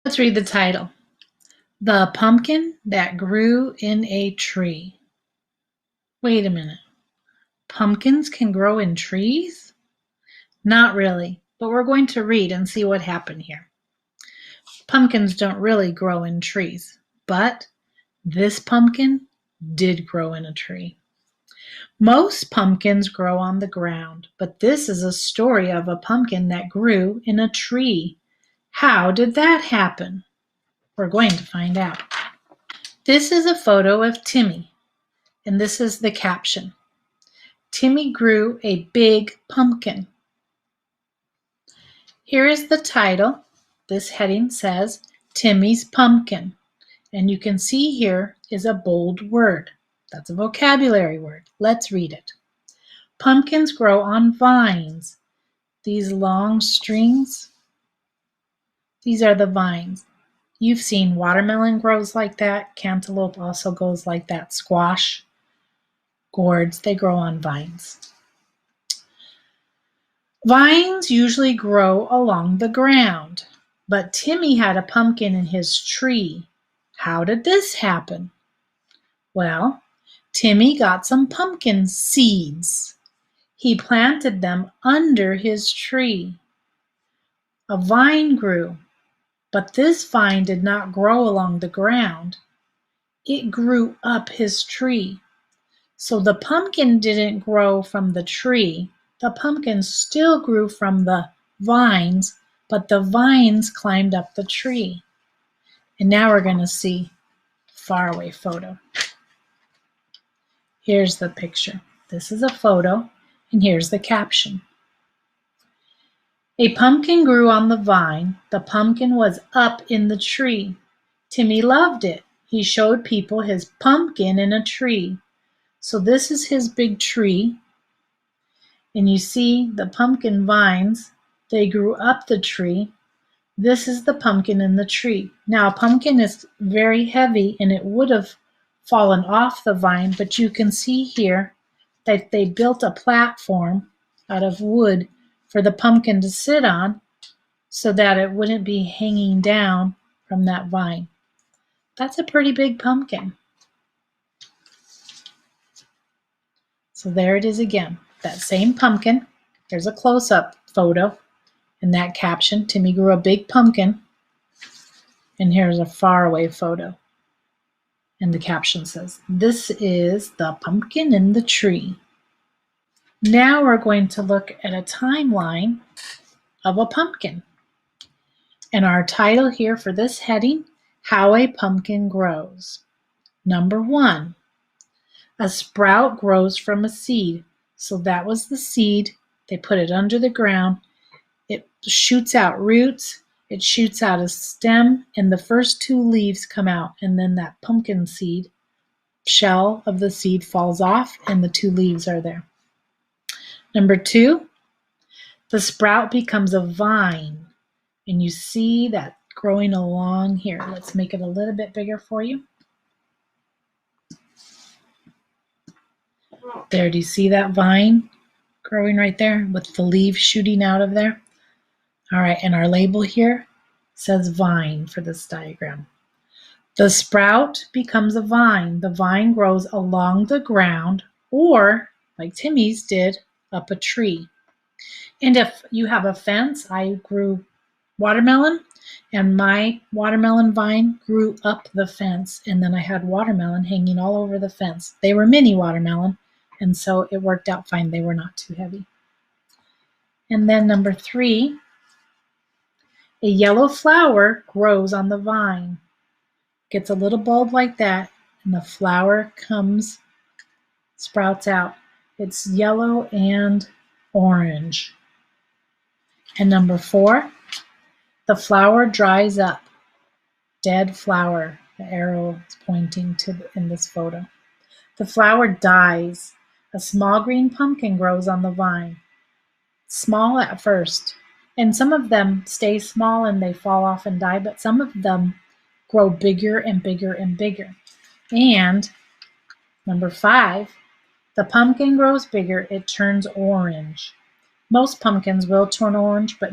Let's read the title. The Pumpkin That Grew in a Tree. Wait a minute. Pumpkins can grow in trees? Not really, but we're going to read and see what happened here. Pumpkins don't really grow in trees, but this pumpkin did grow in a tree. Most pumpkins grow on the ground, but this is a story of a pumpkin that grew in a tree. How did that happen? We're going to find out. This is a photo of Timmy, and this is the caption. Timmy grew a big pumpkin. Here is the title. This heading says Timmy's Pumpkin, and you can see here is a bold word. That's a vocabulary word. Let's read it. Pumpkins grow on vines. These long strings, these are the vines. You've seen watermelon grows like that. Cantaloupe also goes like that. Squash, gourds, they grow on vines. Vines usually grow along the ground, but Timmy had a pumpkin in his tree. How did this happen? Well, Timmy got some pumpkin seeds. He planted them under his tree. A vine grew, but this vine did not grow along the ground. It grew up his tree. So the pumpkin didn't grow from the tree. The pumpkin still grew from the vines, but the vines climbed up the tree. And now we're going to see a faraway photo. Here's the picture. This is a photo, and here's the caption. A pumpkin grew on the vine. The pumpkin was up in the tree. Timmy loved it. He showed people his pumpkin in a tree. So this is his big tree. And you see the pumpkin vines. They grew up the tree. This is the pumpkin in the tree. Now, a pumpkin is very heavy, and it would have fallen off the vine, but you can see here that they built a platform out of wood for the pumpkin to sit on so that it wouldn't be hanging down from that vine. That's a pretty big pumpkin. So there it is again, that same pumpkin. There's a close-up photo and that caption, Timmy grew a big pumpkin. And here's a faraway photo. And the caption says, this is the pumpkin in the tree. Now we're going to look at a timeline of a pumpkin. And our title here for this heading, How a Pumpkin Grows. Number 1, a sprout grows from a seed. So that was the seed. They put it under the ground. It shoots out roots. It shoots out a stem, and the first 2 leaves come out, and then that pumpkin seed, shell of the seed falls off, and the 2 leaves are there. Number 2, the sprout becomes a vine, and you see that growing along here. Let's make it a little bit bigger for you. There, do you see that vine growing right there with the leaves shooting out of there? All right, and our label here says vine for this diagram. The sprout becomes a vine. The vine grows along the ground or, like Timmy's did, up a tree. And if you have a fence, I grew watermelon, and my watermelon vine grew up the fence, and then I had watermelon hanging all over the fence. They were mini watermelon, and so it worked out fine. They were not too heavy. And then number 3, a yellow flower grows on the vine. Gets a little bulb like that, and the flower sprouts out. It's yellow and orange. And number 4, the flower dries up. Dead flower, the arrow is pointing to in this photo. The flower dies. A small green pumpkin grows on the vine. Small at first, and some of them stay small and they fall off and die, but some of them grow bigger and bigger and bigger. And number 5, the pumpkin grows bigger, it turns orange. Most pumpkins will turn orange, but